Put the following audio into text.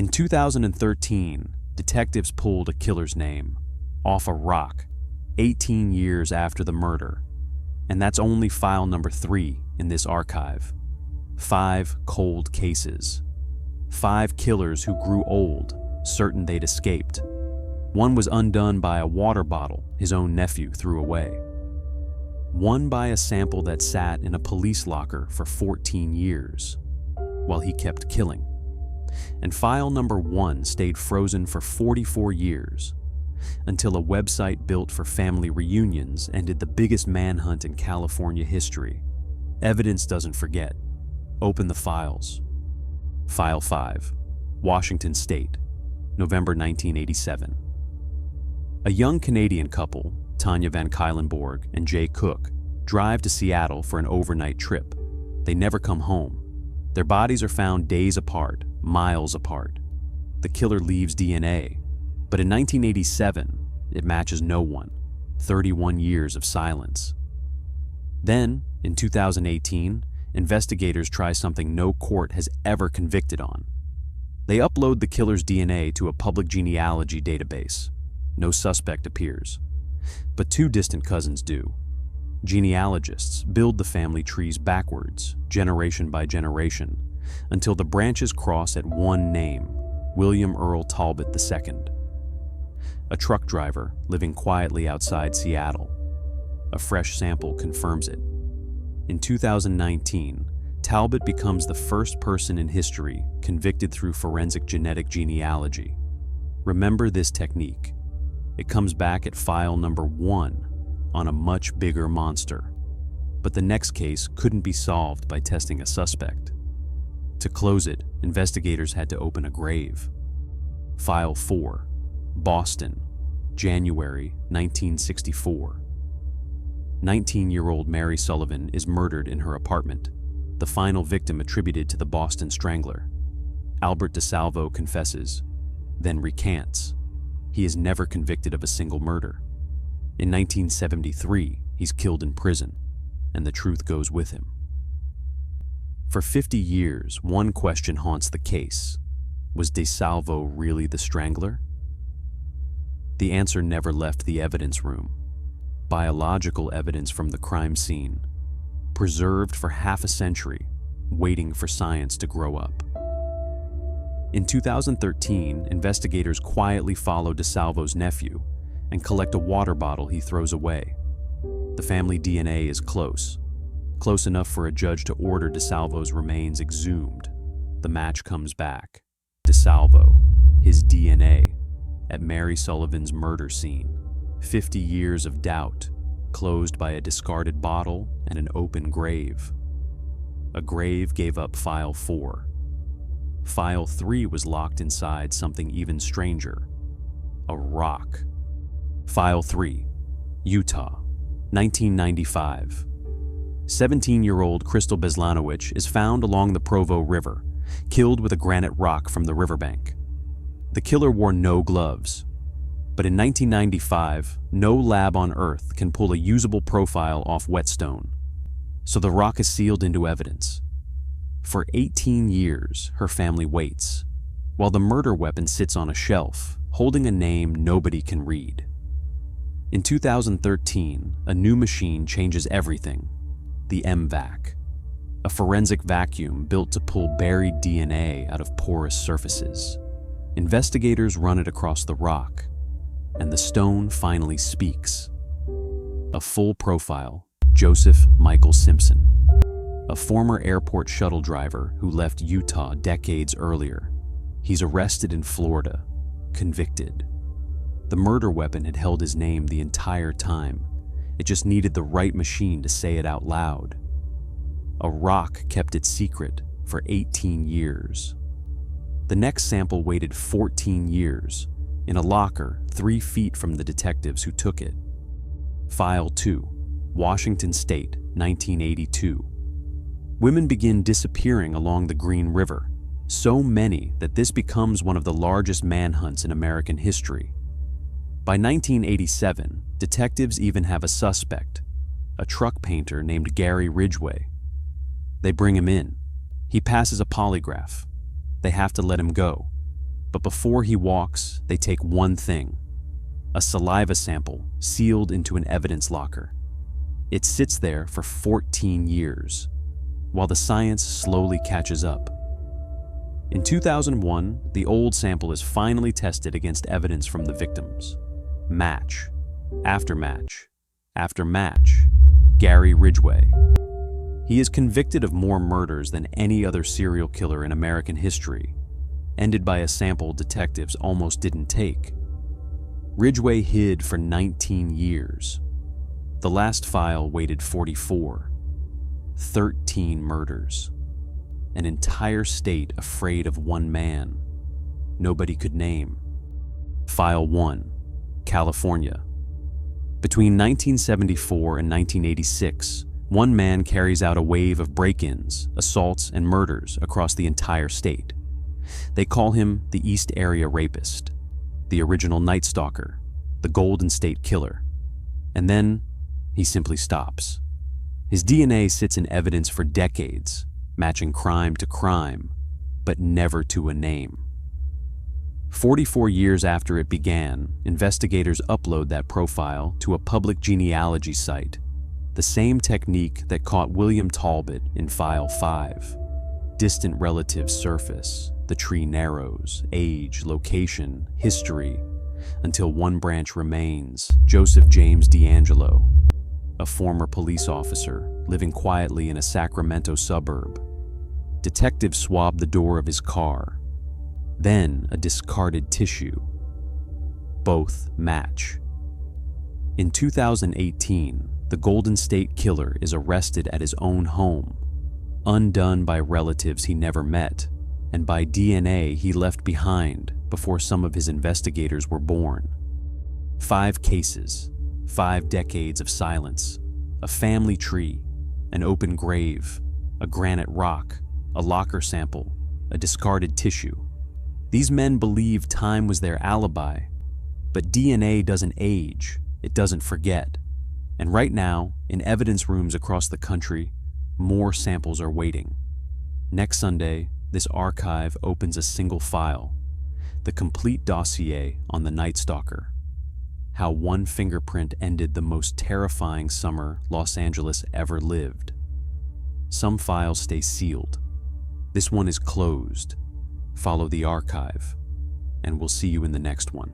In 2013, detectives pulled a killer's name off a rock 18 years after the murder, and that's only file number 3 in this archive. 5 cold cases. 5 killers who grew old, certain they'd escaped. One was undone by a water bottle his own nephew threw away. One by a sample that sat in a police locker for 14 years, while he kept killing. And file number 1 stayed frozen for 44 years, until a website built for family reunions ended the biggest manhunt in California history. Evidence doesn't forget. Open the files. File 5, Washington State, November 1987. A young Canadian couple, Tanya Van Cuylenborg and Jay Cook, drive to Seattle for an overnight trip. They never come home. Their bodies are found days apart, miles apart. The killer leaves DNA, but in 1987, it matches no one. 31 years of silence. Then, in 2018, investigators try something no court has ever convicted on. They upload the killer's DNA to a public genealogy database. No suspect appears. But 2 distant cousins do. Genealogists build the family trees backwards, generation by generation, until the branches cross at one name, William Earl Talbott II. A truck driver living quietly outside Seattle. A fresh sample confirms it. In 2019, Talbott becomes the first person in history convicted through forensic genetic genealogy. Remember this technique. It comes back at file number 1 on a much bigger monster. But the next case couldn't be solved by testing a suspect. To close it, investigators had to open a grave. File 4, Boston, January 1964. 19-year-old Mary Sullivan is murdered in her apartment, the final victim attributed to the Boston Strangler. Albert DeSalvo confesses, then recants. He is never convicted of a single murder. In 1973, he's killed in prison, and the truth goes with him. For 50 years, one question haunts the case. Was DeSalvo really the strangler? The answer never left the evidence room. Biological evidence from the crime scene, preserved for half a century, waiting for science to grow up. In 2013, investigators quietly follow DeSalvo's nephew and collect a water bottle he throws away. The family DNA is close enough for a judge to order DeSalvo's remains exhumed. The match comes back. DeSalvo, his DNA, at Mary Sullivan's murder scene. 50 years of doubt, closed by a discarded bottle and an open grave. A grave gave up file 4. File 3 was locked inside something even stranger. A rock. File 3, Utah, 1995. 17-year-old Crystal Beslanowicz is found along the Provo River, killed with a granite rock from the riverbank. The killer wore no gloves. But in 1995, no lab on Earth can pull a usable profile off whetstone. So the rock is sealed into evidence. For 18 years, her family waits, while the murder weapon sits on a shelf, holding a name nobody can read. In 2013, a new machine changes everything. The MVAC, a forensic vacuum built to pull buried DNA out of porous surfaces. Investigators run it across the rock, and the stone finally speaks. A full profile, Joseph Michael Simpson, a former airport shuttle driver who left Utah decades earlier. He's arrested in Florida, convicted. The murder weapon had held his name the entire time. It just needed the right machine to say it out loud. A rock kept it secret for 18 years. The next sample waited 14 years, in a locker 3 feet from the detectives who took it. File 2, Washington State, 1982. Women begin disappearing along the Green River, so many that this becomes one of the largest manhunts in American history. By 1987, detectives even have a suspect, a truck painter named Gary Ridgway. They bring him in. He passes a polygraph. They have to let him go. But before he walks, they take one thing: a saliva sample sealed into an evidence locker. It sits there for 14 years, while the science slowly catches up. In 2001, the old sample is finally tested against evidence from the victims. Match, after match, after match. Gary Ridgway. He is convicted of more murders than any other serial killer in American history, ended by a sample detectives almost didn't take. Ridgway hid for 19 years. The last file waited 44. 13 murders. An entire state afraid of one man nobody could name. File 1, California. Between 1974 and 1986, one man carries out a wave of break-ins, assaults, and murders across the entire state. They call him the East Area Rapist, the original Night Stalker, the Golden State Killer. And then he simply stops. His DNA sits in evidence for decades, matching crime to crime, but never to a name. 44 years after it began, investigators upload that profile to a public genealogy site, the same technique that caught William Talbott in File 5. Distant relatives surface, the tree narrows, age, location, history, until one branch remains: Joseph James DeAngelo, a former police officer living quietly in a Sacramento suburb. Detectives swab the door of his car, then a discarded tissue. Both match. In 2018, the Golden State Killer is arrested at his own home, undone by relatives he never met, and by DNA he left behind before some of his investigators were born. 5 cases, 5 decades of silence, a family tree, an open grave, a granite rock, a locker sample, a discarded tissue. These men believe time was their alibi, but DNA doesn't age, it doesn't forget. And right now, in evidence rooms across the country, more samples are waiting. Next Sunday, this archive opens a single file, the complete dossier on the Night Stalker. How one fingerprint ended the most terrifying summer Los Angeles ever lived. Some files stay sealed. This one is closed. Follow the archive, and we'll see you in the next one.